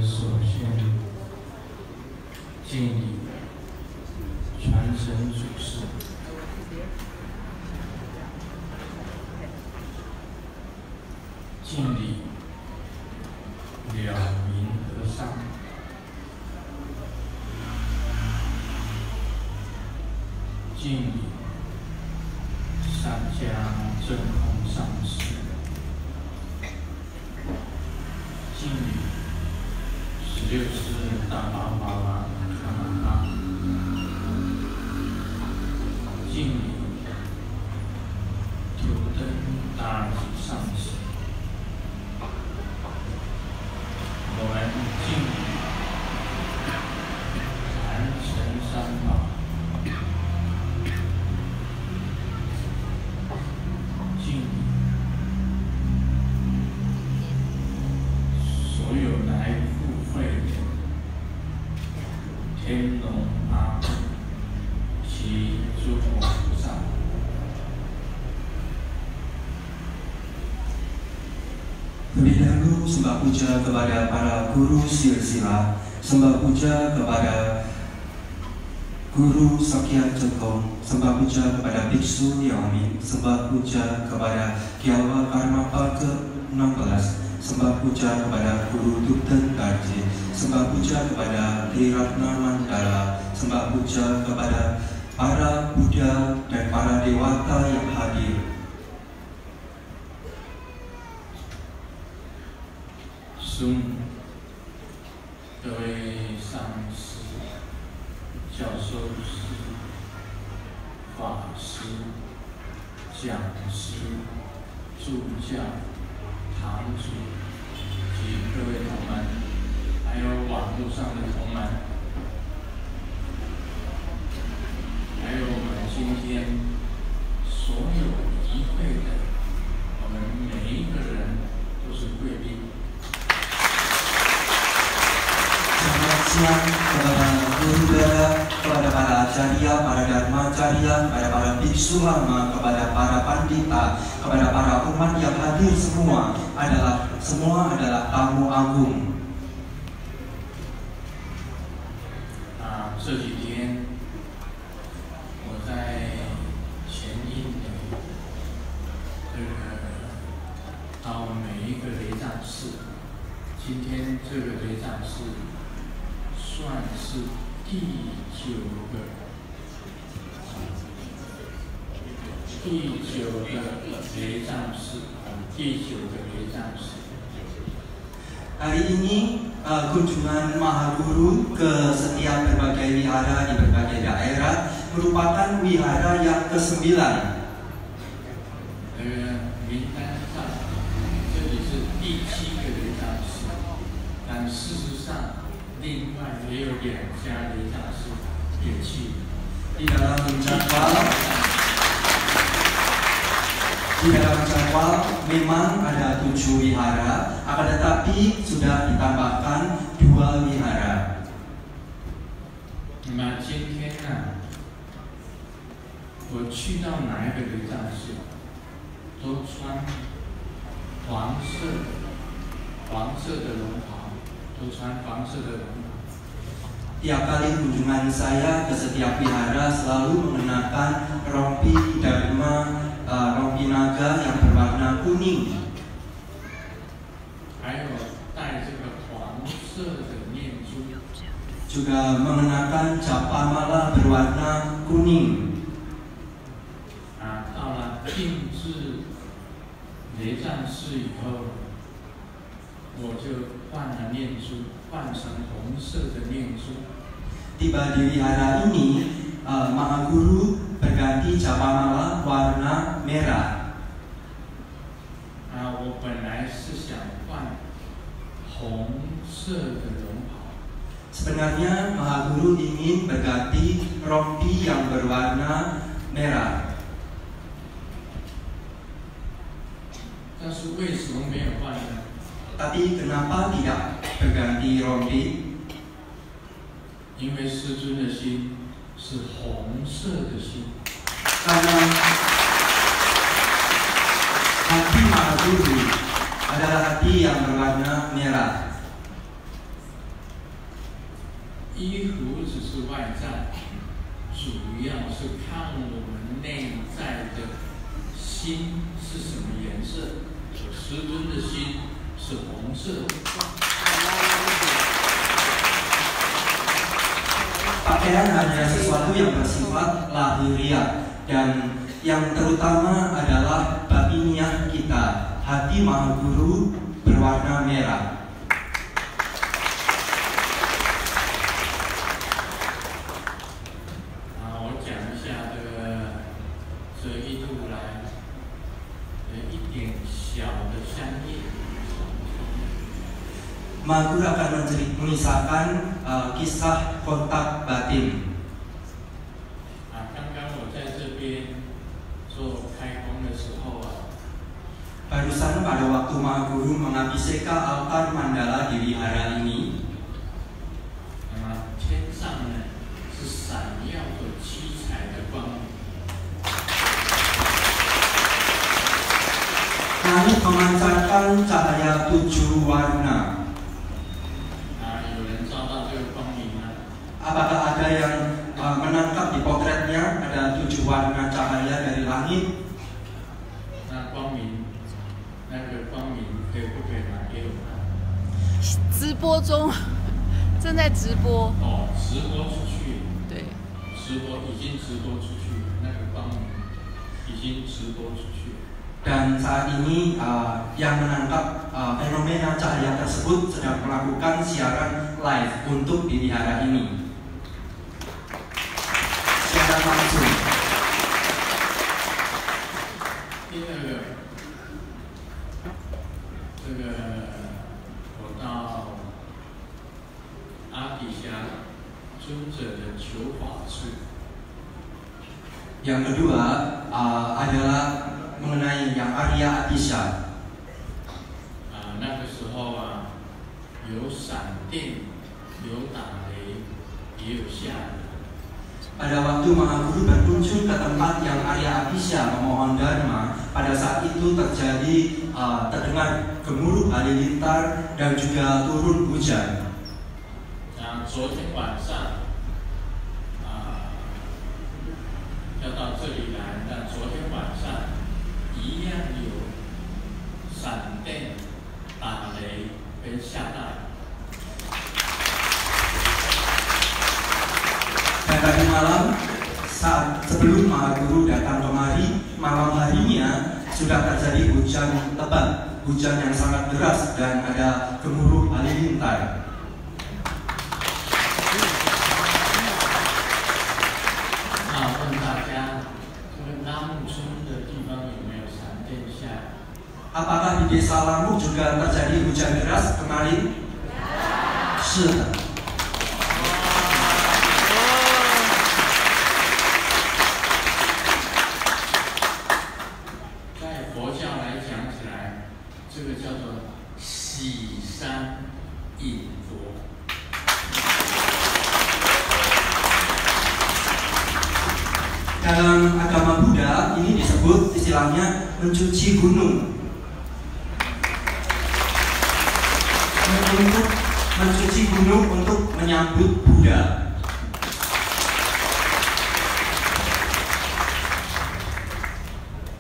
首先敬礼传承祖师，敬礼了明和尚，敬礼三家正空上师，敬礼16世大巴巴拉卡玛哈，敬礼九灯大吉上师。我们敬礼坛神三宝，敬礼所有来赴会的天龙八部及诸佛菩萨。Terlebih dahulu sembah puja kepada para guru silsilah, sembah puja kepada guru Sakya Cengkong, sembah puja kepada biksu yang amin, sembah puja kepada Gyalwa Karmapa ke-16, sembah puja kepada guru Dukten Darji, sembah puja kepada Triratna Mandala, sembah puja kepada para Buddha dan para dewata yang hadir. 各位上师、教授师、法师、讲师、助教、堂主及各位同门，还有网络上的同门，还有我们今天所有一会的，我们每一个人都是贵宾。 Siang kepada guru dara, kepada para acarya, para dharmacarya, kepada para biksu lama, kepada para pandita, kepada para umat yang hadir semua adalah tamu agung. 这几天我在前印的到每一个雷藏寺，今天这个雷藏寺。 算是第9个雷藏寺，第9个雷藏寺。Hari ini kunjungan Mahaguru ke setiap berbagai wihara di berbagai daerah merupakan wihara yang ke-9. 名单上这里是第7个雷藏寺，但事实上。 另外也有2家雷藏寺也去。Di dalam jadwal memang ada 7 wihara, akan tetapi sudah ditambahkan 2 wihara. 那么今天呢，我去到哪一个雷藏寺，都穿黄色的龙袍。 都穿黄色的龙袍。Tiap kali kunjungan saya ke setiap wihara selalu mengenakan rompi dharma, rompi naga yang berwarna kuning. 还有戴这个黄色的念珠。Juga mengenakan japamala berwarna kuning. 到了定制雷藏寺以后。 我就换了念珠，换成红色的念珠。Tiba di wihara ini, Mahaguru berganti japamala warna merah. 我本来是想换红色的龙袍。Sebenarnya Mahaguru ingin berganti rompi yang berwarna merah. 但是为什么没有换呢？ Tapi kenapa tidak berganti rompi? 因为师尊的心是红色的心。Karena hati Mahaguru adalah hati yang berwarna merah. 衣服只是外在，主要是看我们内在的心是什么颜色。师尊的心是红色。Pakaian hanya sesuatu yang bersifat lahiriah dan yang terutama adalah batiniah kita. Hati Maha Guru berwarna merah. Maha Guru akan mengisahkan kisah kontak batin. Barusan pada waktu Maha Guru mengabiseka altar mandala di wihara ini, langit memancarkan cahaya 7 warna. Apakah ada yang menangkap di potretnya ada 7 warna cahaya dari langit? 直播中，正在直播。哦，直播出去。对。直播已经直播出去，那个光明已经直播出去。Dan saat ini yang menangkap fenomena cahaya tersebut sedang melakukan siaran live untuk di wihara ini. Siaran langsung. 第二个，这个我到阿底峡尊者的求法处。Yang kedua adalah mengenai yang Arya Adisha. 那个时候有闪电，有打雷，也有下雨。 Pada waktu Maha Guru berkunjung ke tempat yang Arya Adisha memohon dharma, pada saat itu terjadi terdengar gemuruh halilintar dan juga turun hujan. 昨天晚上要到这里来，但昨天晚上一样有闪电、打雷跟下大雨。 Dan tadi malam saat sebelum Maha Guru datang kemari, malam harinya sudah terjadi hujan lebat, hujan yang sangat deras dan ada gemuruh halilintar. 问大家，这个拉木村的地方有没有闪电下？ Apakah di desa Lamuk juga terjadi hujan deras kemarin? Ya. 是的。 Dalam agama Buddha ini disebut istilahnya mencuci gunung. Untuk mencuci gunung untuk menyambut Buddha.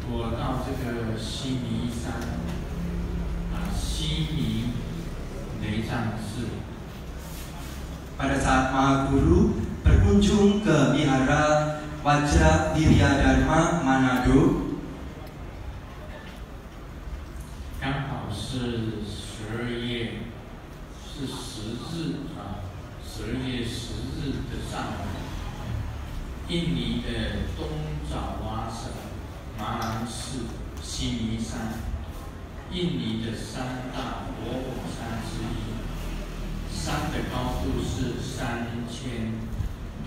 我到这个西弥山西弥雷藏寺。 Pada saat Maha Guru berkunjung ke wihara Wajra Wirya Dharma Manado, 刚好是12月10日12月10日的上午，印尼的东爪哇省马兰市西弥山，印尼的3大活火山之一，山的高度是3676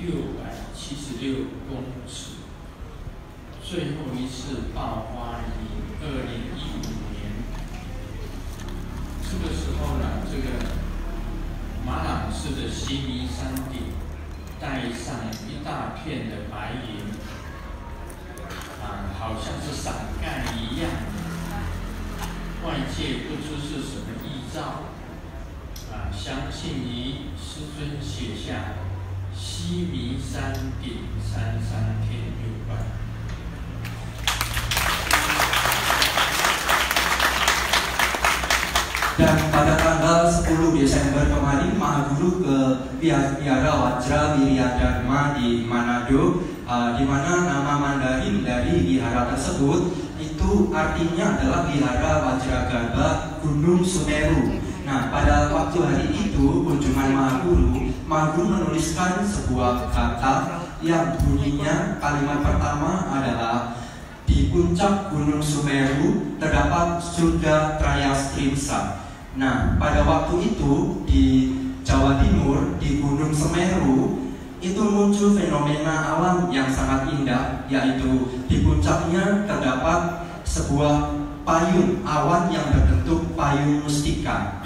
公尺。最后一次爆发于2015年。这个时候呢，这个马朗市的西弥山顶带上一大片的白云，好像是伞盖一样。外界不知是什么异兆，下详信仪师尊写下西弥山顶33天有关。Dan pada tanggal 10 Desember kemarin, Maha Guru ke Wihara Wajra Wirya Dharma di Manado, di mana nama Mandarin dari wihara tersebut itu artinya adalah Wihara Wajragarbha Gunung Sumeru. Nah, pada waktu hari itu kunjungan Maha Guru menuliskan sebuah kata yang bunyinya kalimat pertama adalah di puncak Gunung Sumeru terdapat surga Trayastrimsa. Nah, pada waktu itu di Jawa Timur, di Gunung Semeru, itu muncul fenomena alam yang sangat indah, yaitu di puncaknya terdapat sebuah payung awan yang berbentuk payung mustika.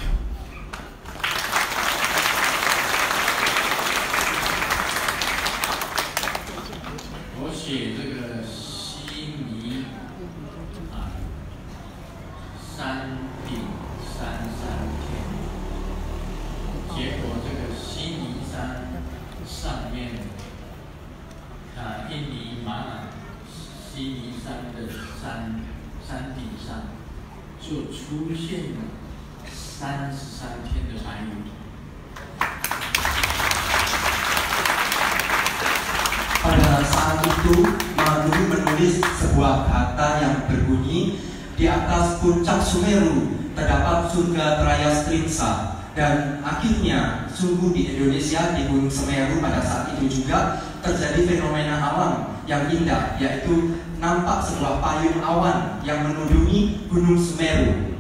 山顶上就出现了33天的白云。Pada saat itu, Maha Guru menulis sebuah kata yang berbunyi, di atas puncak Sumeru terdapat surga Trayastrimsa. Dan akhirnya, sungguh di Indonesia, di Gunung Semeru pada saat itu juga terjadi fenomena alam yang indah, yaitu nampak sebuah payung awan yang menudungi Gunung Semeru.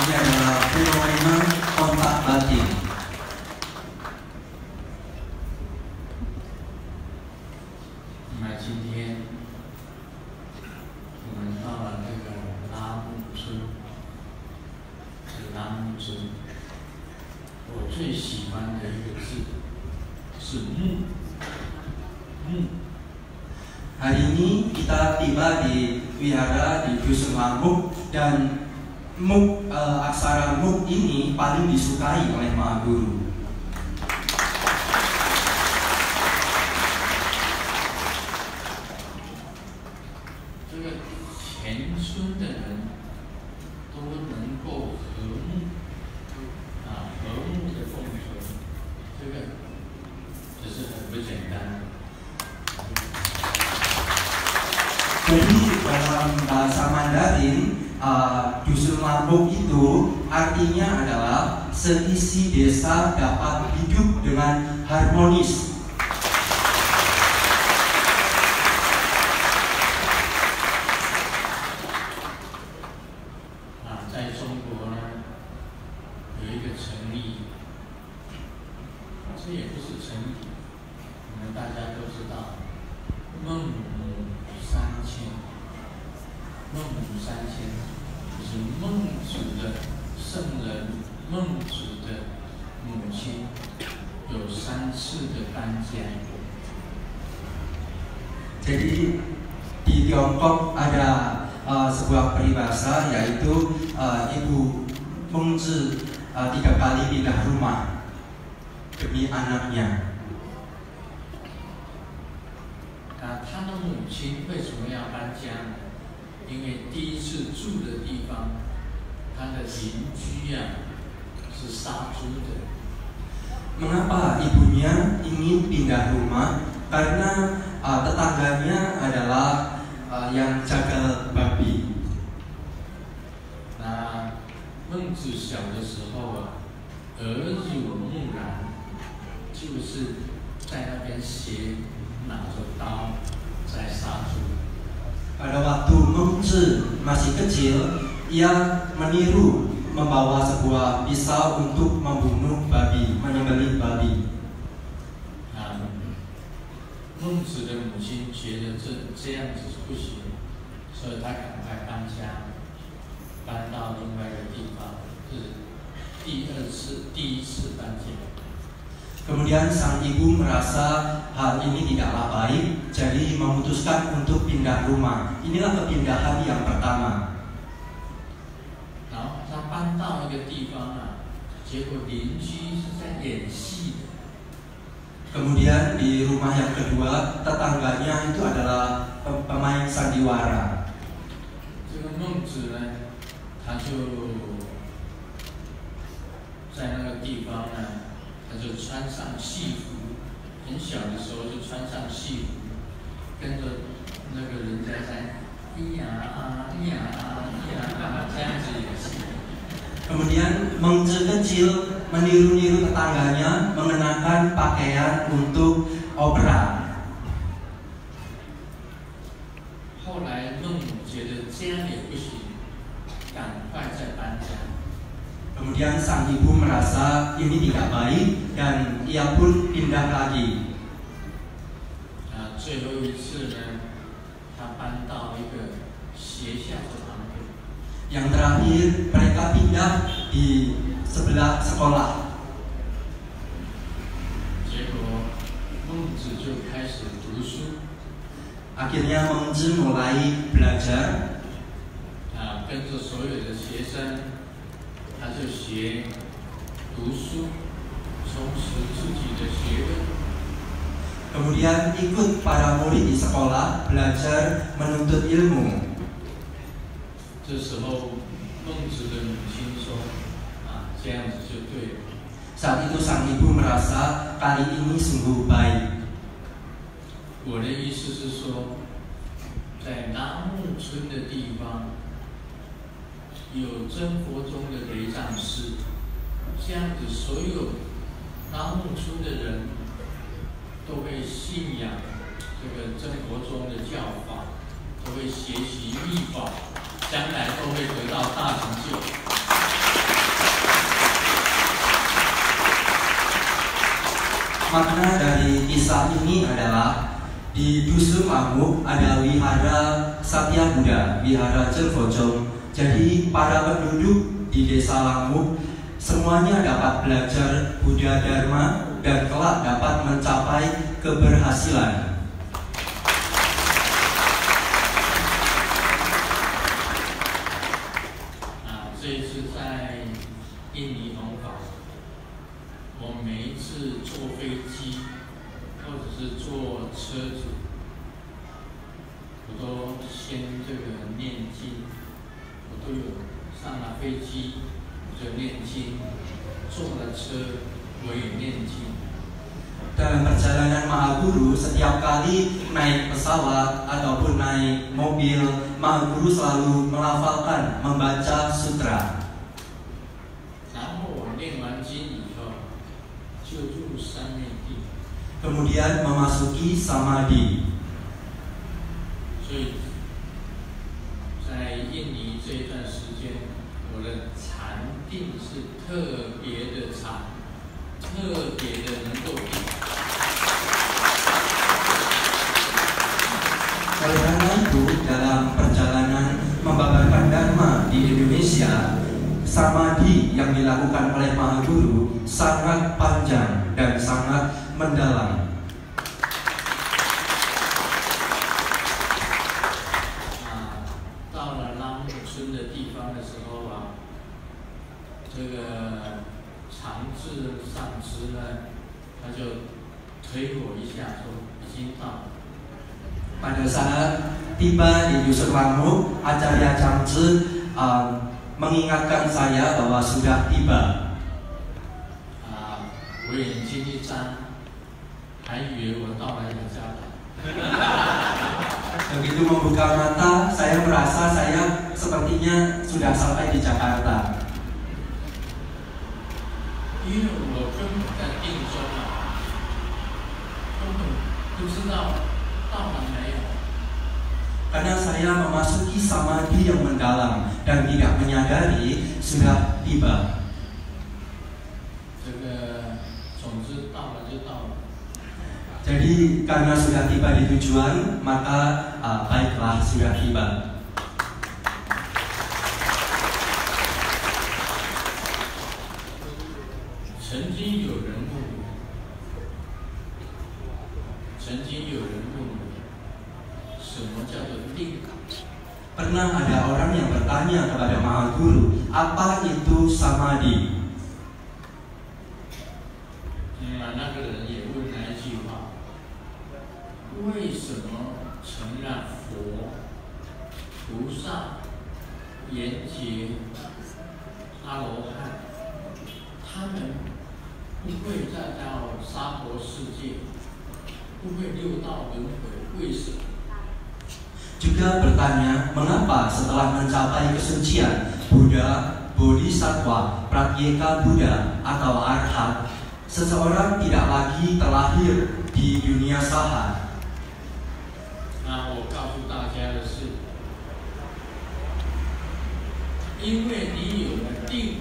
Ini adalah fenomena kontak batin. Hari ini kita tiba di wihara di Dusun Lamuk, dan aksara muk ini paling disukai oleh Maha Guru. Jadi dalam bahasa Mandarin, Dusun Lamuk itu artinya adalah seisi desa dapat hidup dengan harmonis. Jadi di Tiongkok ada sebuah peribahasa, yaitu ibu Mengzi 3 kali pindah rumah demi anaknya. 他的母亲为什么要搬家呢？因为第一次住的地方，他的邻居是杀猪的。 Mengapa ibunya ingin pindah rumah? Karena tetangganya adalah yang jagal babi. 那孟子小的时候耳濡目染，就是在那边拿着刀在杀猪。 Pada waktu Mengzi masih kecil, ia meniru membawa sebuah pisau untuk membunuh babi, menyembelih babi. 孟子的母亲觉得这样子是不行，所以他赶快搬家，搬到另外一个地方。第一次搬家。 Kemudian sang ibu merasa hal ini tidaklah baik, jadi memutuskan untuk pindah rumah. Inilah kepindahan yang pertama. 然后他搬到一个地方啊，结果邻居是在演戏的。 Kemudian di rumah yang kedua, tetangganya itu adalah pemain sandiwara. 这个孟子呢，他就在那个地方呢。 他就穿上戏服，很小的时候就穿上戏服，跟着那个人家在咿呀啊咿呀啊咿呀啊这样子演戏。Kemudian Mengzi kecil meniru-niru tetangganya mengenakan pakaian untuk opera. 后来孟母觉得这样也不行，赶快再搬家。 Kemudian sang ibu merasa ini tidak baik dan ia pun pindah lagi. 最后一次呢，他搬到一个学校的旁边。 Yang terakhir mereka pindah di sebelah sekolah. 结果孟子就开始读书。 Akhirnya Mengzi mulai belajar. 跟着所有的学生。 他就学读书，充实自己的学问。 Kemudian ikut para murid di sekolah belajar menuntut ilmu. 这时候，孟子的母亲说：“这样子就对了。” Saat itu sang ibu merasa kali ini sungguh baik. 我的意思是说，在拉木村的地方。 有真佛宗的雷藏师，这样子所有拉木村的人都会信仰这个真佛宗的教法，都会学习密法，将来都会得到大成就。 Makna dari kisah ini adalah di Dusun Lamuk ada wihara Satya Buddha, wihara Jenfojong. Jadi para penduduk di desa Lamuk semuanya dapat belajar Buddha Dharma dan kelak dapat mencapai keberhasilan. 这一次在印尼弘法，我每一次坐飞机或者是坐车子，我都先这个念经。 我都有上了飞机就念经，坐了车我也念经。 Dalam perjalanan Mahaguru, setiap kali naik pesawat ataupun naik mobil, Mahaguru selalu melafalkan, membaca sutra. 然后我念完经以后，就入三昧地。 Kemudian memasuki samadhi. 所以。 在印尼这一段时间，我的禅定是特别的长，特别的能够定。Oleh karena itu, dalam perjalanan membabarkan Dharma di Indonesia, samadhi yang dilakukan oleh Mahaguru sangat panjang dan sangat mendalam. 这个长治上师呢，他就推我一下，说已经到了。 Pada saat tiba di Dusun Lamuk, Acarya Changzi mengingatkan saya bahwa sudah tiba. 我眼睛一睁，还以为我到了雅加达。 Begitu membuka mata, saya merasa saya sepertinya sudah sampai di Jakarta. 因为我根本在定中啊，根本不知道到了没有。 Karena saya memasuki samadhi yang mendalam dan tidak menyadari sudah tiba. 这个总之到了就到了。 Jadi karena sudah tiba di tujuan, maka baiklah sudah tiba. pernah ada orang yang bertanya kepada Maha Guru, apa itu samadhi? 那个人也问了一句话：为什么成了佛、菩萨、阎劫、阿罗汉，他们不会再到娑婆世界，不会六道轮回？为什么？ Juga bertanya, mengapa setelah mencapai kesucian Buddha, Bodhisattva, Pratyeka Buddha atau Arhat, seseorang tidak lagi terlahir di dunia saha? 那我告诉大家的是，因为你有了定，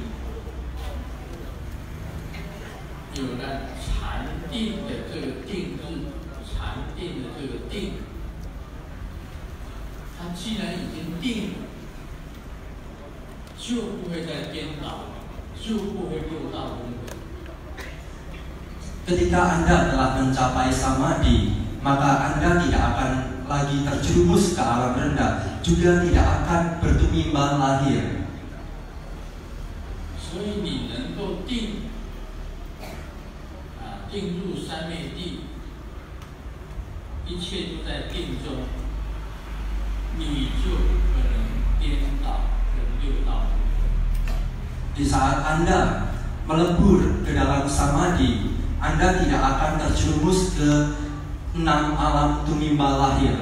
有了禅定的这个定日，禅定的这个定。 他既然已经定了，就不会再颠倒，就不会六道轮回。 Ketika Anda telah mencapai samadhi, maka Anda tidak akan lagi terjerumus ke alam rendah, juga tidak akan bertumbal lahir. 所以你能够定，定入三昧地，一切都在定中。 你就不可能颠倒跟六道。 Di saat Anda melebur ke dalam samadhi, Anda tidak akan terjerumus ke 6 alam tumimbal lahir.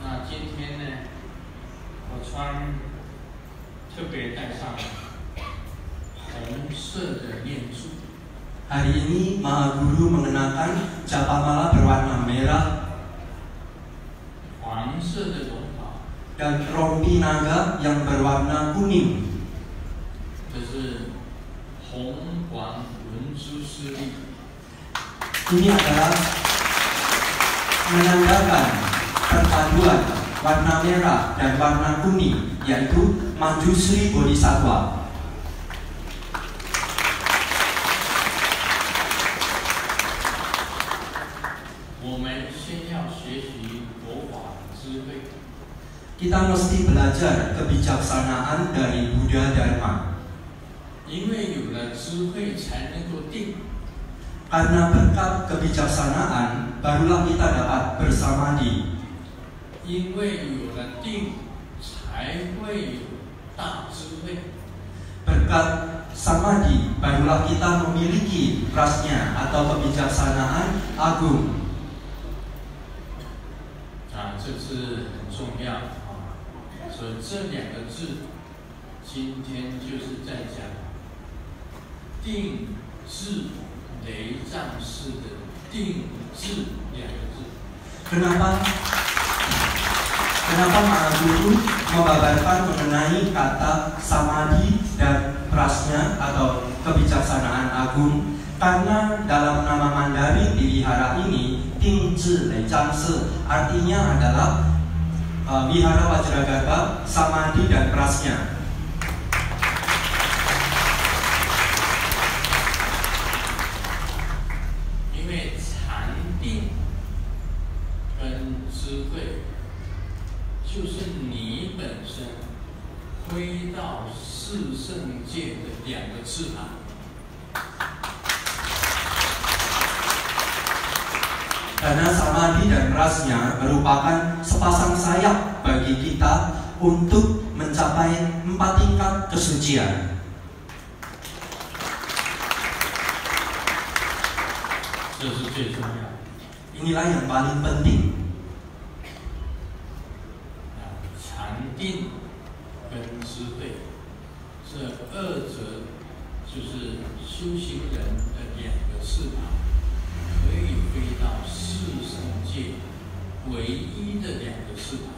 那今天呢，我特别带上红色的念珠。 Hari ini Maha Guru mengenakan japamala berwarna merah dan rompi naga yang berwarna kuning. Ini adalah menandakan perpaduan warna merah dan warna kuning, yaitu Manjusri Bodhisattva. 我们先要学习佛法的智慧。 Kita mesti belajar kebijaksanaan dari Buddha Dharma. 因为有了智慧，才能够定。 Karena berkat kebijaksanaan, barulah kita dapat bersamadhi. 因为有了定，才会有大智慧。 Berkat samadhi, barulah kita memiliki prasnya atau kebijaksanaan agung. 这是很重要啊！所以这2个字，今天就是在讲定智雷藏式的定智2个字。 Kenapa Maha Guru mengabarkan mengenai kata samadhi dan prasnya atau kebijaksanaan agung? Karena dalam nama Mandarin di wihara ini, Tingzhi Leizangsi artinya adalah wihara Wajragarbha, samadhi dan prasnya. 因为禅定跟智慧，就是你本身归到四圣界的2个翅膀。 Karena samadhi dan prasnya merupakan sepasang sayap bagi kita untuk mencapai 4 tingkat kesucian. 这是最重要。 Inilah yang paling penting. 禅定跟智慧，这2者就是修行人的2个翅膀，可以飞到四圣界唯一的2个翅膀。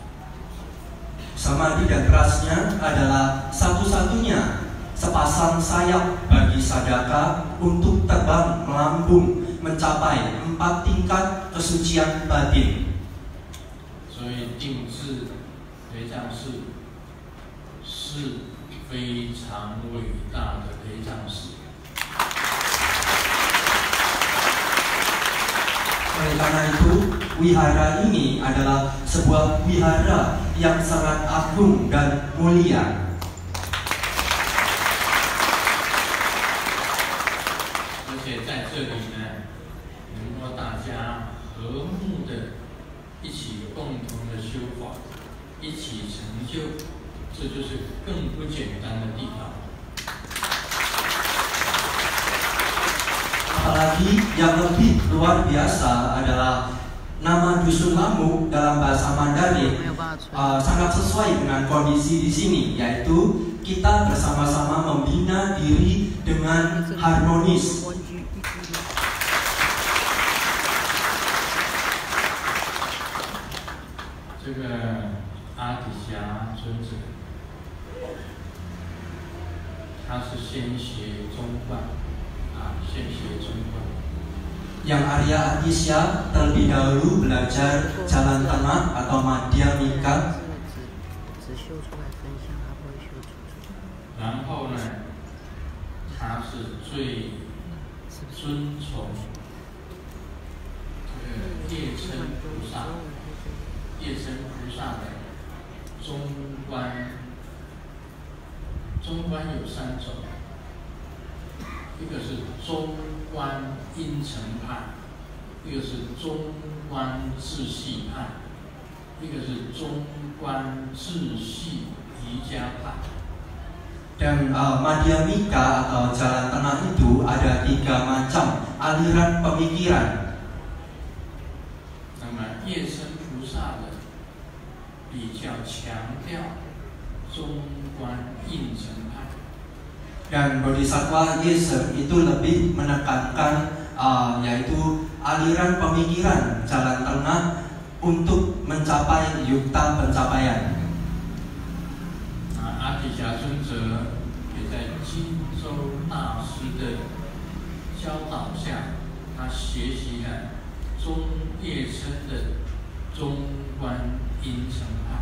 Samadhi dan prasnya adalah satu-satunya sepasang sayap bagi sadaka untuk terbang melambung mencapai 4 tingkat kesucian batin. 所以定智雷藏寺是非常伟大的雷藏寺。Oleh karena itu, wihara ini adalah sebuah wihara yang sangat agung dan mulia. 而且在这里呢，能够大家和睦的一起共同的修法，一起成就，这就是更不简单的地方。 Apalagi yang lebih luar biasa adalah nama Dusun Lamuk dalam bahasa Mandarin sangat sesuai dengan kondisi di sini, yaitu kita bersama-sama membina diri dengan harmonis. 这个阿底峡尊者，他是先学中观。 Yang Arya Adisya terlebih dahulu belajar jalan tengah atau Madhyamika. 然后呢，他是最尊崇这个叶称菩萨，叶称菩萨的中观。中观有3种。 一个是中观阴沉派，一个是中观智系派，一个是中观智系瑜伽派。Dan Madhyamika atau jalan tengah itu ada 3 macam aliran pemikiran. 那么叶称菩萨的比较强调中观阴沉派。 Dan Bodhisattva Yesem itu lebih menekankan yaitu aliran pemikiran jalan tengah untuk mencapai yukta pencapaian. 阿底峡尊者也在金州大师的教导下，他学习了中叶称的中观阴沉派。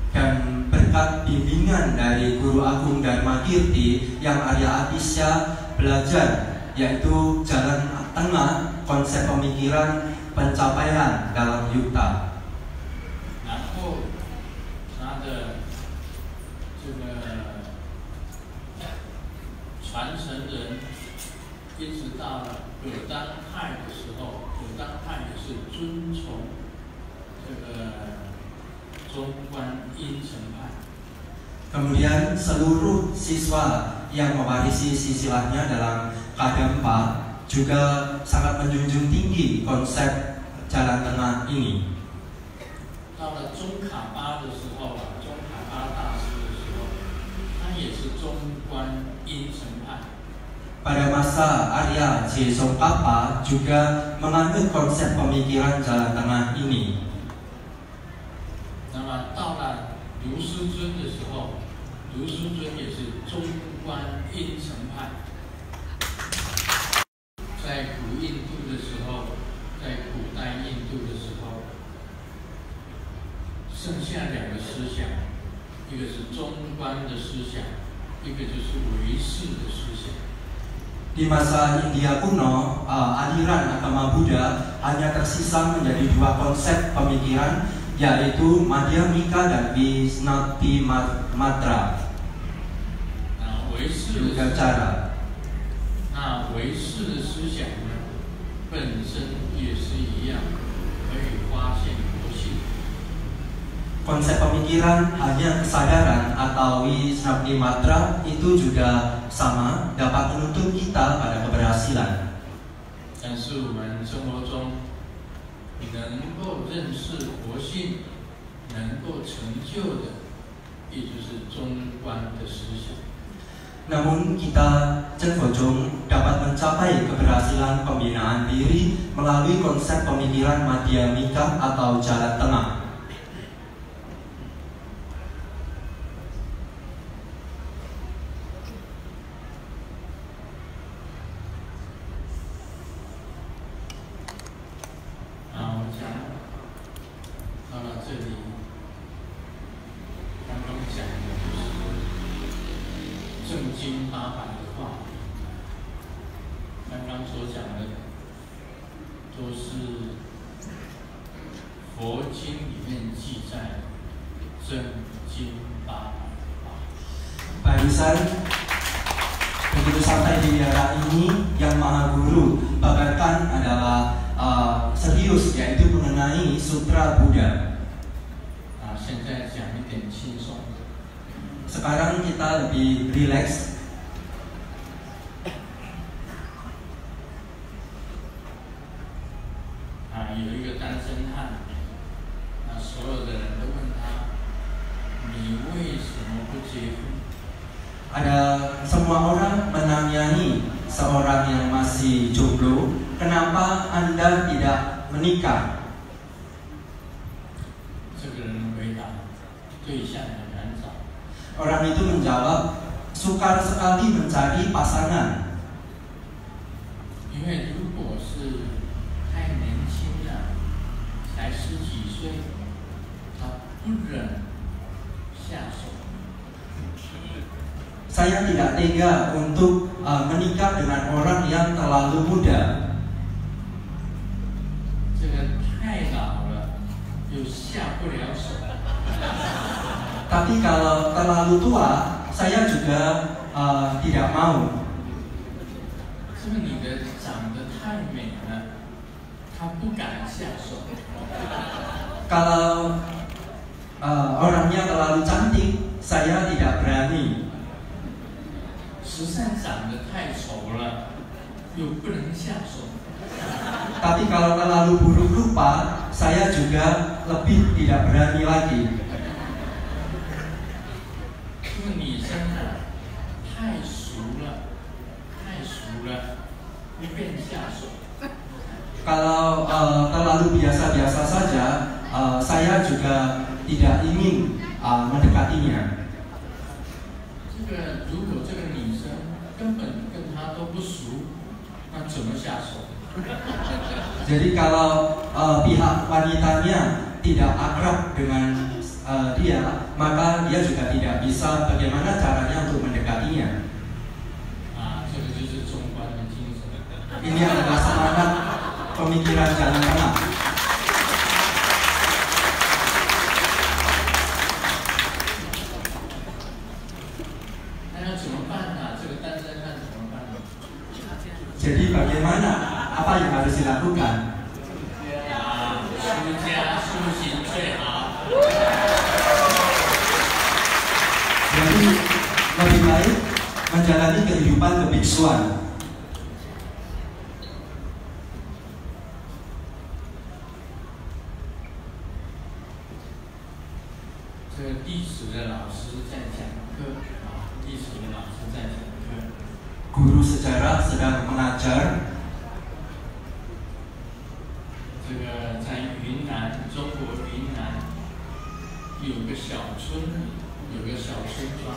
Dan berkat bimbingan dari Guru Agung Dharma Kirti yang Arya Adisya belajar, yaitu jalan tengah konsep pemikiran pencapaian dalam yukta. 然后他的这个传承人，一直到了葛当派的时候，葛当派也是遵从这个。 中观阴沉派。 Kemudian seluruh siswa yang mewarisi silsilahnya dalam K4 juga sangat menjunjung tinggi konsep jalan tengah ini. 到了中卡巴的时候中卡巴大师的时候，他也是中观阴沉派。 Pada masa Arya C. Tsongkhapa juga menganut konsep pemikiran jalan tengah ini. 那么到了卢师尊的时候，卢师尊也是中观阴沉派。在古印度的时候，在古代印度的时候，剩下2个思想，一个是中观的思想，一个就是唯识的思想。 Di masa India kuno, aliran agama Buddha hanya tersisa menjadi 2 konsep pemikiran, yaitu Madhyamika dan Vishnaptimatra. 那唯识的思想呢，本身也是一样，可以发现佛性。 Konsep pemikiran hanya kesadaran atau Vishnaptimatra itu juga sama, dapat menuntun kita pada keberhasilan. 但是我们生活中能够认识佛性、能够成就的，也就是中观的思想。 Namun kita cenderung dapat mencapai keberhasilan pembinaan diri melalui konsep pemikiran Madhyamika atau jalan tengah. 经八百的话，刚刚所讲的都是佛经里面记载真经八法。 Barusan begitu sampai di daerah ini yang Maha Guru babarkan adalah serius, yaitu mengenai Sutra Buddha. 现在讲一点轻松。 Sekarang kita lebih rileks. 有一个单身汉，所有的人都问他：“你为什么不结婚？” Ada semua orang menanyai seorang yang masih jomblo, kenapa Anda tidak menikah? 这个人回答：“对象很难找。” Orang itu menjawab, sukar sekali mencari pasangan. 因为如果是太年轻了，才10几岁，他不忍下手。 Saya tidak tega untuk menikah dengan orang yang terlalu muda. 这个太老了，又下不了手。 Tapi kalau terlalu tua, saya juga tidak mau. 是不是你的长得太美了，他不敢下手？ Kalau orangnya terlalu cantik, saya tidak berani. 实在长得太丑了，又不能下手。 Tapi kalau terlalu buruk rupa, saya juga lebih tidak berani lagi. 这个女生啊，太熟了，太熟了，不便下手。 Kalau terlalu biasa-biasa saja, saya juga tidak ingin mendekatinya. 这个如果这个女生根本跟他都不熟，那怎么下手？ Jadi kalau pihak wanitanya tidak akrab dengan dia, maka dia juga tidak bisa bagaimana caranya untuk mendekatinya. 这个就是中观的精神。 Ini adalah semangat pemikiran jalan tengah. 那要怎么办呢？这个单身汉怎么办呢？ Jadi bagaimana? Apa yang harus dilakukan? 出家修行最好。 Jadi lebih baik menjalani kehidupan kebiksuan. 这个历史的老师在讲课历史的老师在讲课。 Guru sejarah sedang mengajar. 这个在云南，中国云南有个小村，有个小村庄。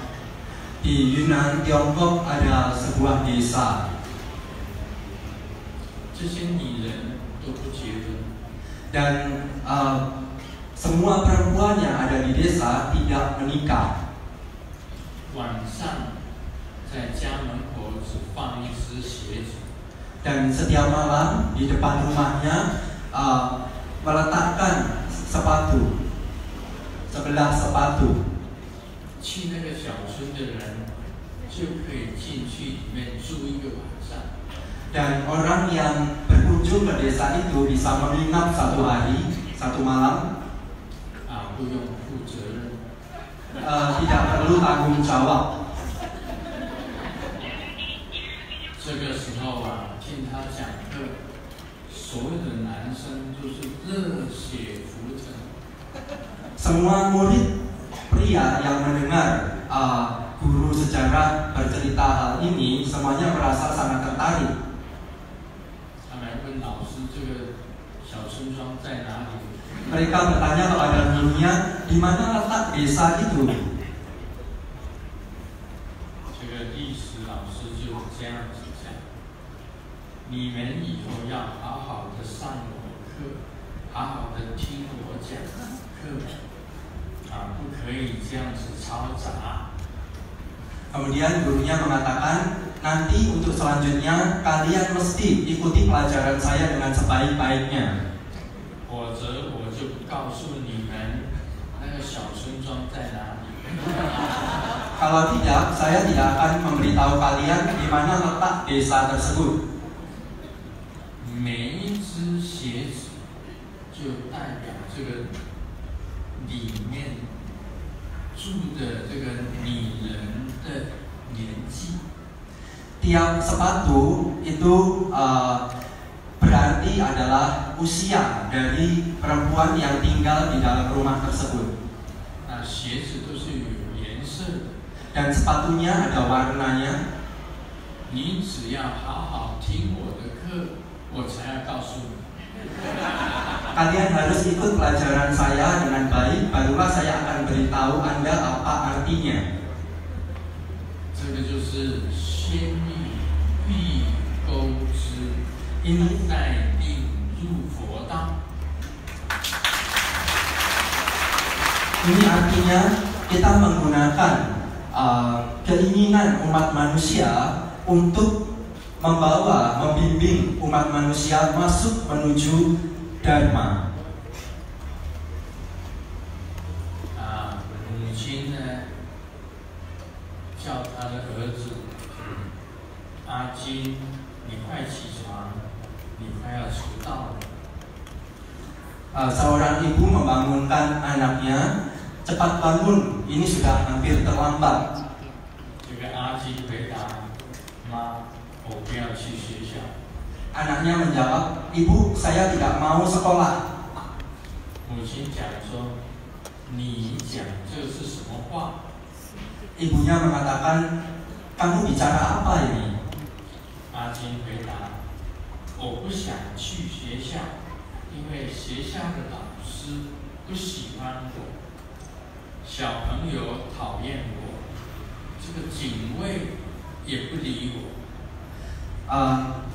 Di Yunnan, Tiongkok ada sebuah desa. 这些女人都不结婚， Dan semua perempuan yang ada di desa tidak menikah. 晚上在家门口只放一只鞋子， Dan setiap malam di depan rumahnya meletakkan sepatu, sebelah sepatu. 去那个小村的人就可以进去里面住一个晚上。 Dan orang yang berkunjung ke desa itu bisa menginap 1 hari, 1 malam, 不用负责任。 tidak perlu tanggung jawab. 这个时候听他讲课，所有的男生都是热血沸腾。 Semua murid pria yang mendengar guru sejarah bercerita hal ini semuanya merasa sangat tertarik. 他来问老师，这个小村庄在哪里？ Mereka bertanya kepada gurunya, di mana letak desa itu? 这个历史老师就这样子讲：你们以后要好好的上我的课，好好的听我讲课，不可以这样子嘈杂。Kemudian gurunya mengatakan, nanti untuk selanjutnya kalian mesti ikuti pelajaran saya dengan sebaik-baiknya. 否则我就不告诉你们那个小村庄在哪里。 Kalau tidak, saya tidak akan memberitahu kalian di mana letak desa tersebut. 每一只鞋子就代表这个里面住的这个女人的年纪。 Tiap sepatu itu berarti adalah usia dari perempuan yang tinggal di dalam rumah tersebut. 那鞋子都是有颜色的， Dan sepatunya ada warnanya. 你只要好好听我的课，我才要告诉你。 Kalian harus ikut pelajaran saya dengan baik, barulah saya akan beritahu Anda apa artinya. 这个就是先欲欲钩之， Ini 待定入佛道。 Ini artinya kita menggunakan keinginan umat manusia untuk membimbing umat manusia masuk menuju Dharma. 母亲呢，叫他的儿子阿金，你快起床，你快要迟到了。 Seorang ibu membangunkan anaknya, cepat bangun, ini sudah hampir terlambat. 这个阿金回答：“妈，我不要去学校。” Anaknya menjawab, ibu, saya tidak mau sekolah. 母亲讲说：“你讲这是什么话？” Ibunya mengatakan, kamu bicara apa ini? 阿金回答：“我不想去学校，因为学校的老师不喜欢我，小朋友讨厌我，这个警卫也不理我。”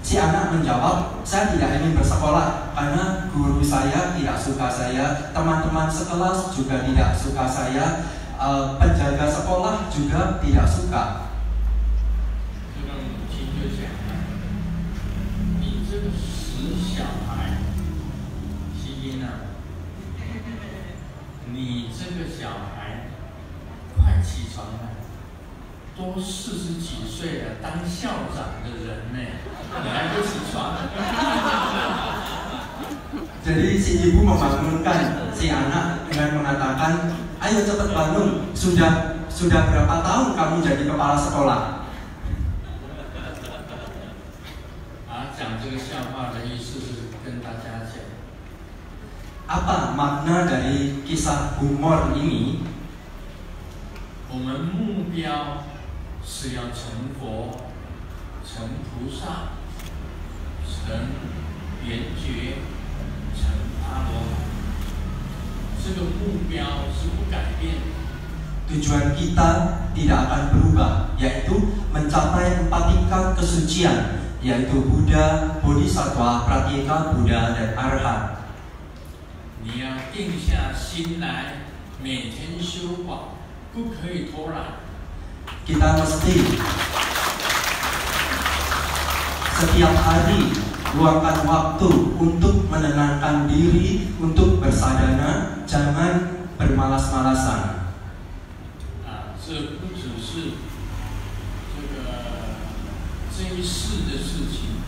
Si anak menjawab, saya tidak ingin bersekolah karena guru saya tidak suka saya, teman-teman sekelas juga tidak suka saya, penjaga sekolah juga tidak suka. 这个母亲就讲了：“你这个死小孩，希音啊，你这个小孩，快起床了！都40几岁了，当校长的人呢，你还不起床？” Jadi si ibu membangunkan si anak dengan mengatakan, ayo cepat bangun, sudah berapa tahun kamu jadi kepala sekolah? 讲这个笑话的意思是跟大家讲， Apa makna dari kisah humor ini? 我们目标是要成佛、成菩萨、成圆觉、成阿罗汉。这个目标是不改变的。 Tujuan kita tidak akan berubah, yaitu mencapai 4 tingkat kesucian, yaitu Buddha, Bodhisattva, Pratyeka Buddha, dan Arhat. 你要定下心来，每天修法，不可以偷懒。 Kita mesti setiap hari luangkan waktu untuk menenangkan diri, untuk bersadana, jangan bermalas-malasan. 这不只是这一世的事情，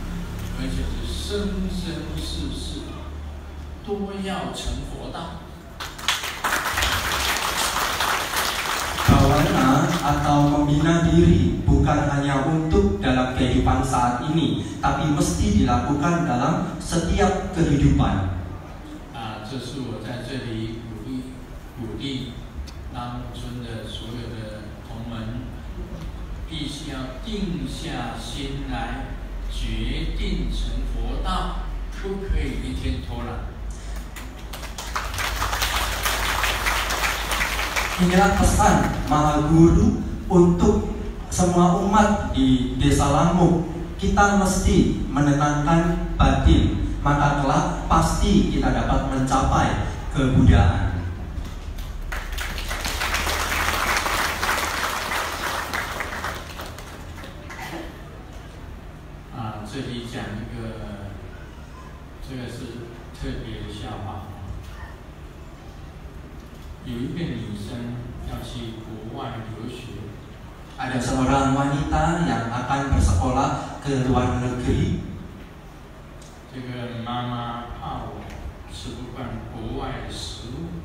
而且是生生世世都要成佛道。 Bawana atau membina diri bukan hanya untuk dalam kehidupan saat ini, tapi mesti dilakukan dalam setiap kehidupan. 这是我在这里鼓励拉木村的所有的同门，必须要定下心来，决定成佛道，不可以一天偷懒。 Inilah pesan Maha Guru untuk semua umat di Desa Lamuk. Kita mesti menenangkan batin, maka kelak pasti kita dapat mencapai kebudayaan. 有一个女生要去国外留学， Ada seorang wanita yang akan bersekolah ke luar negeri. 这个妈妈怕我吃不惯国外的食物，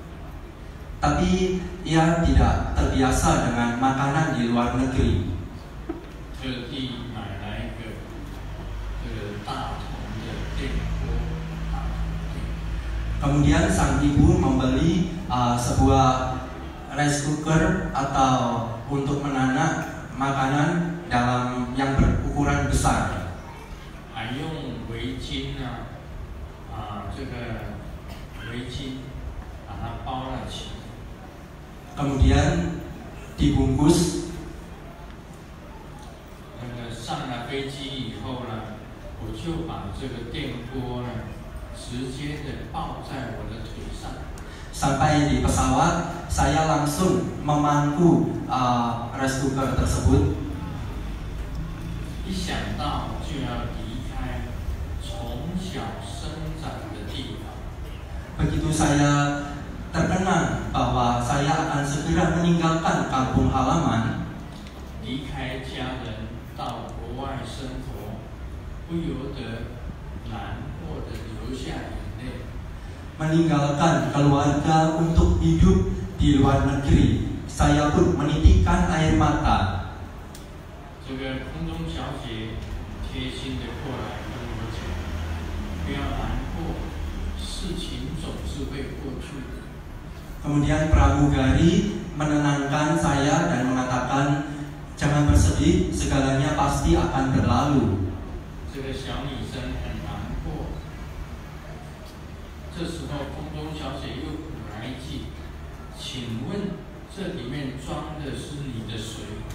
Tapi ia tidak terbiasa dengan makanan di luar negeri. 特地买来一个这个大同的电锅，大同电。 Kemudian sang ibu membeli sebuah rice cooker atau untuk menanak makanan dalam yang berukuran besar. 还用围巾呢，这个围巾把它包了起来。 Kemudian dibungkus. 那个上了飞机以后呢，我就把这个电锅呢，直接的抱在我的腿上。 Sampai di pesawat, saya langsung memangku rice cooker tersebut. 一想到就要离开从小生长的地方， Begitu saya terkenang bahwa saya akan segera meninggalkan kampung halaman, 离开家人到国外生活，不由得难过的流下眼泪。 meninggalkan keluarga untuk hidup di luar negeri, saya pun menitikkan air mata. 这个空中小姐贴心的过来跟我讲，不要难过，事情总是会过去的。 Kemudian pramugari menenangkan saya dan mengatakan, jangan bersedih, segalanya pasti akan berlalu. 这个小女生很难过。这时候空中小姐又补来一句：“请问这里面装的是你的水？”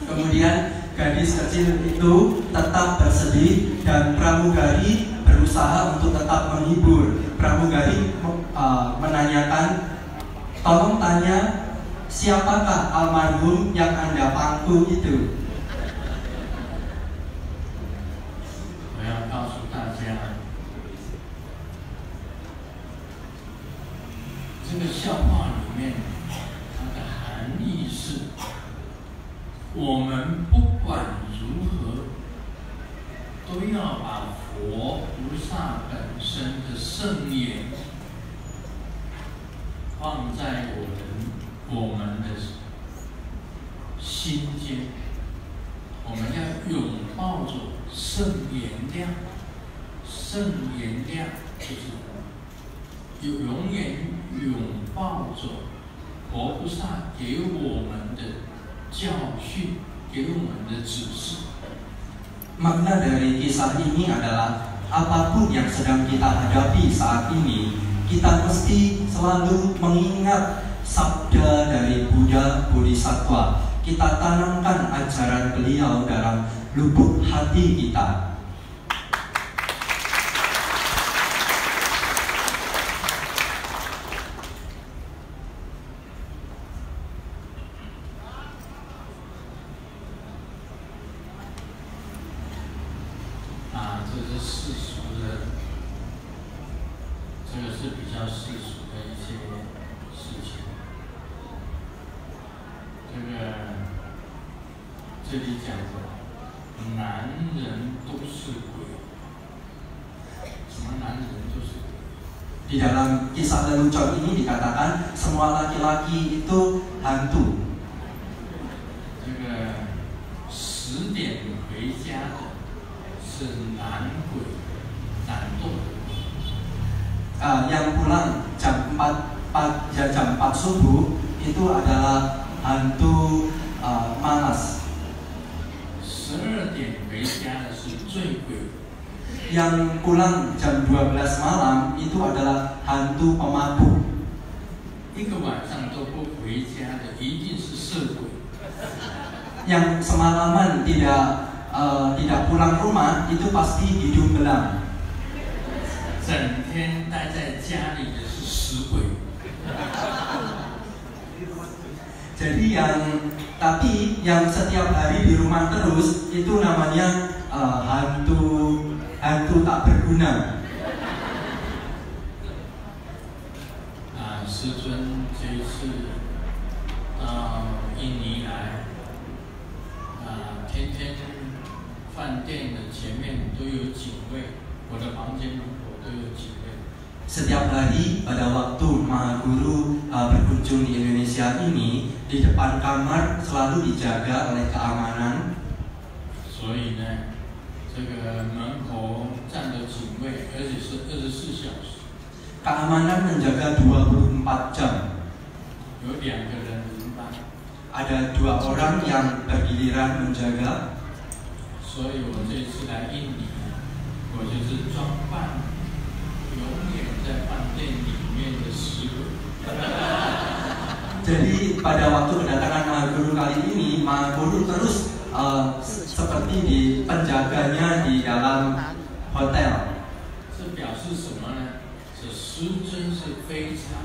Kemudian gadis kecil itu tetap bersedih dan pramugari berusaha untuk tetap menghibur. Pramugari menanyakan, tolong tanya, siapakah almarhum yang Anda pangku itu? 我要告诉大家，这个笑话里面它的含义是，我们不管如何，都要把佛菩萨本身的圣言放在我们的心间，我们要拥抱着圣言量，圣言量就是永远拥抱着佛菩萨给我们的教训，给我们的指示。 Makna dari kisah ini adalah apapun yang sedang kita hadapi saat ini, kita mesti selalu mengingat sabda dari Buddha Bodhisattva. Kita tanamkan ajaran beliau dalam lubuk hati kita. Di dalam kisah lelucon ini dikatakan semua laki-laki itu hantu. 这个10点回家的是男鬼，懒惰的。 Yang pulang jam 4 subuh itu adalah hantu malas. 12点回家的是醉鬼。 Yang pulang jam 12 malam itu adalah hantu pemabuk. 一个晚上都不回家的一定是色鬼。 Yang semalaman tidak pulang rumah itu pasti hidung belang. 整天待在家里的是死鬼。 Jadi tapi yang setiap hari di rumah terus itu namanya hantu tak berguna. 师尊这一次到印尼来，天天饭店的前面都有警卫，我的房间门口都有警卫。Setiap hari pada waktu Maha Guru berkunjung di Indonesia ini, di depan kamar selalu dijaga oleh keamanan. 所以呢，这个门口站着警卫，而且是24小时。Keamanan menjaga 24 jam. 有2个人轮班。Ada 2 orang yang bergiliran menjaga. 所以我这次来印尼，我就是装扮永远在饭店里面的尸鬼。Jadi pada waktu kedatangan Maha Guru kali ini, Maha Guru terus seperti di penjaganya di dalam hotel. 这表示什么呢？是师尊是非常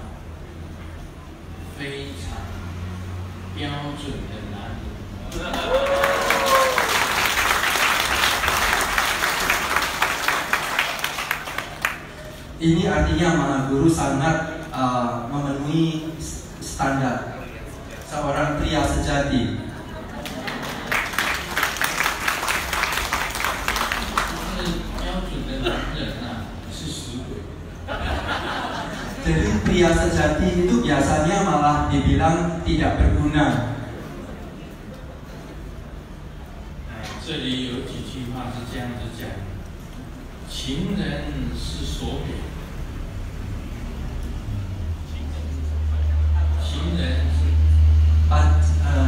标准的男人。Ini artinya Maha Guru sangat memenuhi standar seorang pria sejati. Jadi pria sejati itu biasanya malah dibilang tidak berguna. 这里有几句话是这样子讲：情人是手表。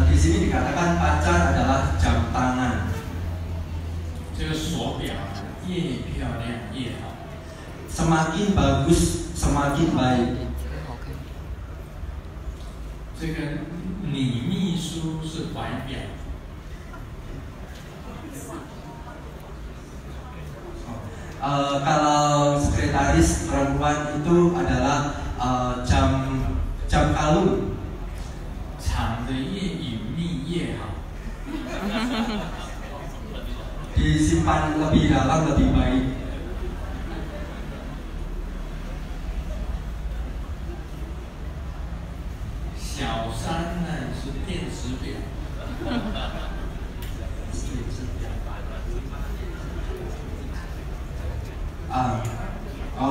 di sini dikatakan pacar adalah jam tangan. 这个手表越漂亮越好。 Semakin bagus semakin baik. 这个女秘书是怀表。Kalau sekretaris perempuan itu adalah jam kalung. 藏得越隐秘越好。Disimpan lebih dalam lebih baik. 小三呢是电子表。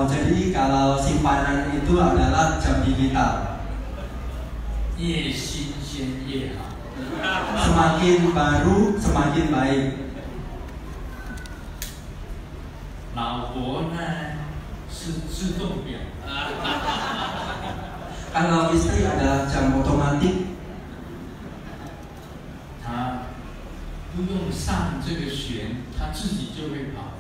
Jadi kalau simpanan itu adalah jam digital. 越新鲜越好。 Semakin baru semakin baik. 老婆呢是自动表。Kalau istri adalah jam otomatis. 她不用上这个弦，她自己就会跑。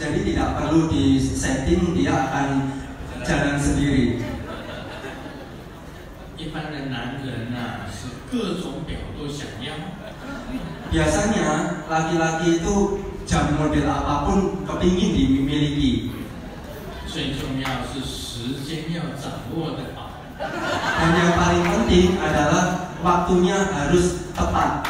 Jadi tidak perlu di setting, dia akan jalan sendiri. 一般的男人啊，是各种表都想要。 Biasanya laki-laki itu jam model apapun kepingin dimiliki. 最重要是时间要掌握得好。 Dan yang paling penting adalah waktunya harus tepat.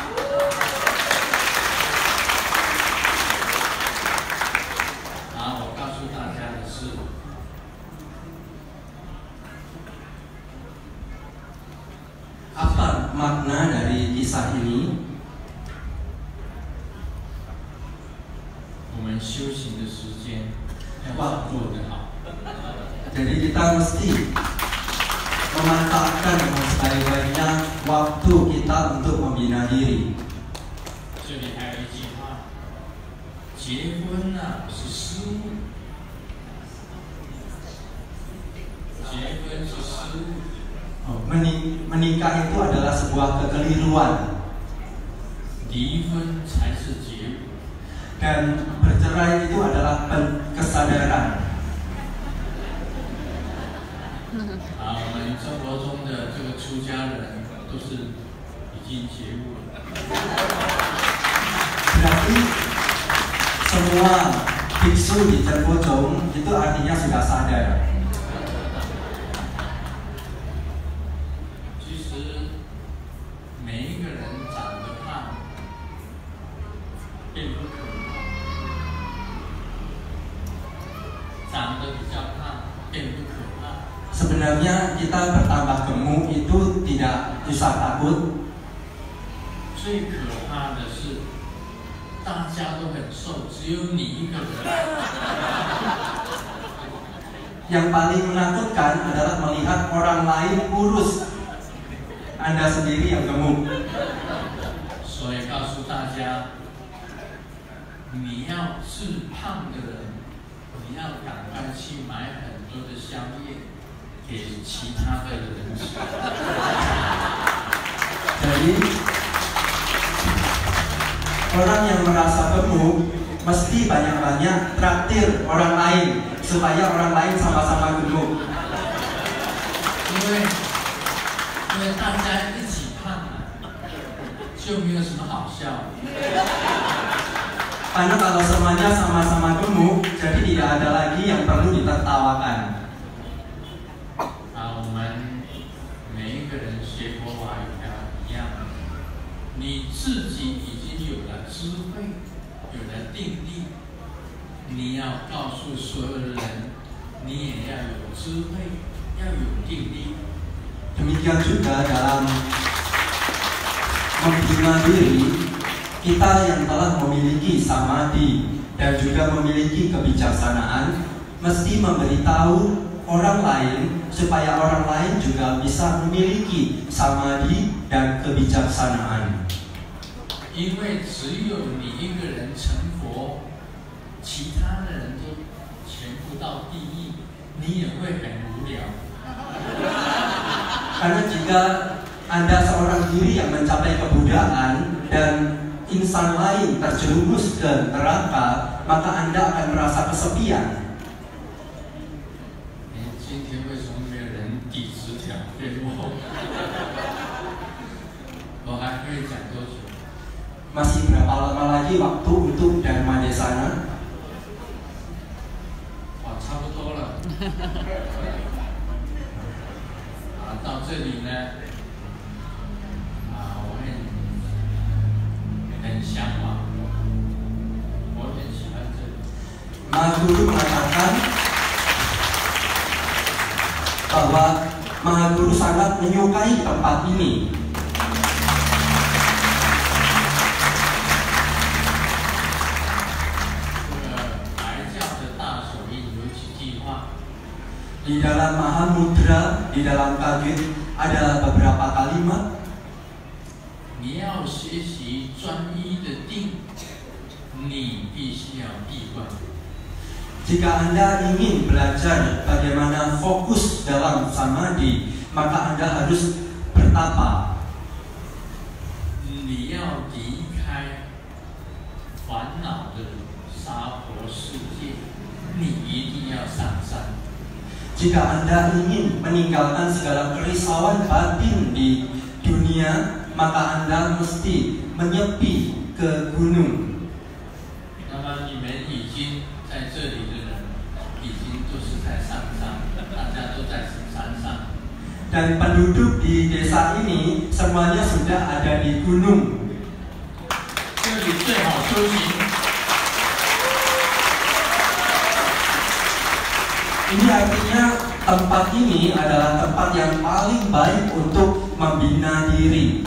Apa makna dari kisah ini? 我们修行的时间要把握得好。 Jadi kita mesti memanfaatkan dengan sebaik-baiknya waktu kita untuk membina diri. 这里还有一句话：结婚啊是失误，结婚是失误。 Menikah itu adalah sebuah kekeliruan. 离婚才是结果。 Dan bercerai itu adalah kesadaran. 我们生活中的这个出家人都是已经觉悟了。 Berarti semua biksu di Cenpojong itu artinya sudah sadar. 其实每一个人长得胖，并不可怕；长得比较胖，并不可 sebenarnya kita bertambah gemuk itu tidak usah takut. 最可怕的是，大家都很瘦，只有你一个人。 Yang paling menakutkan adalah melihat orang lain kurus, Anda sendiri yang gemuk. 所以告诉大家，你要是胖的人，你要赶快去买很多的宵夜给其他的人吃。 Jadi orang yang merasa gemuk mesti banyak-banyak traktir orang lain supaya orang lain sama-sama gemuk. 因为大家一起胖就没有什么好笑。 Karena kalau semuanya sama-sama gemuk, jadi tidak ada lagi yang perlu ditertawakan. 我们每一个人学佛法一样，你自己已经有了智慧，有了定力，你要告诉所有的人，你也要有智慧，要有定力。 Demikian juga dalam membina diri, kita yang telah memiliki samadhi dan juga memiliki kebijaksanaan mesti memberitahu orang lain supaya orang lain juga bisa memiliki samadhi dan kebijaksanaan. 因为只有你一个人成佛，其他的人都全部到地狱，你也会很无聊。 Karena jika Anda seorang diri yang mencapai kebudayaan dan insan lain terjerumus ke neraka, maka Anda akan merasa kesepian. 今天为什么没有人递纸条给我？我还可以讲多久？ Masih berapa lama lagi waktu untuk Dharma Desana? 差不多了。到这里呢，我很向往，我很喜欢这里。 Mahaguru mengatakan bahwa Mahaguru sangat menyukai tempat ini. Di dalam Mahamudra, di dalam Kagit ada beberapa kalimat. 你要学习专一的定，你必须要闭关。 Jika Anda ingin belajar bagaimana fokus dalam samadhi, maka Anda harus bertapa. 你要离开烦恼的娑婆世界，你一定要上山。 Jika Anda ingin meninggalkan segala kerisauan batin di dunia, maka Anda mesti menyepi ke gunung. 那么你们已经在这里的人，已经都是在山上，大家都在山上。 Dan penduduk di desa ini semuanya sudah ada di gunung. 这里最好修行。 Ini artinya tempat ini adalah tempat yang paling baik untuk membina diri.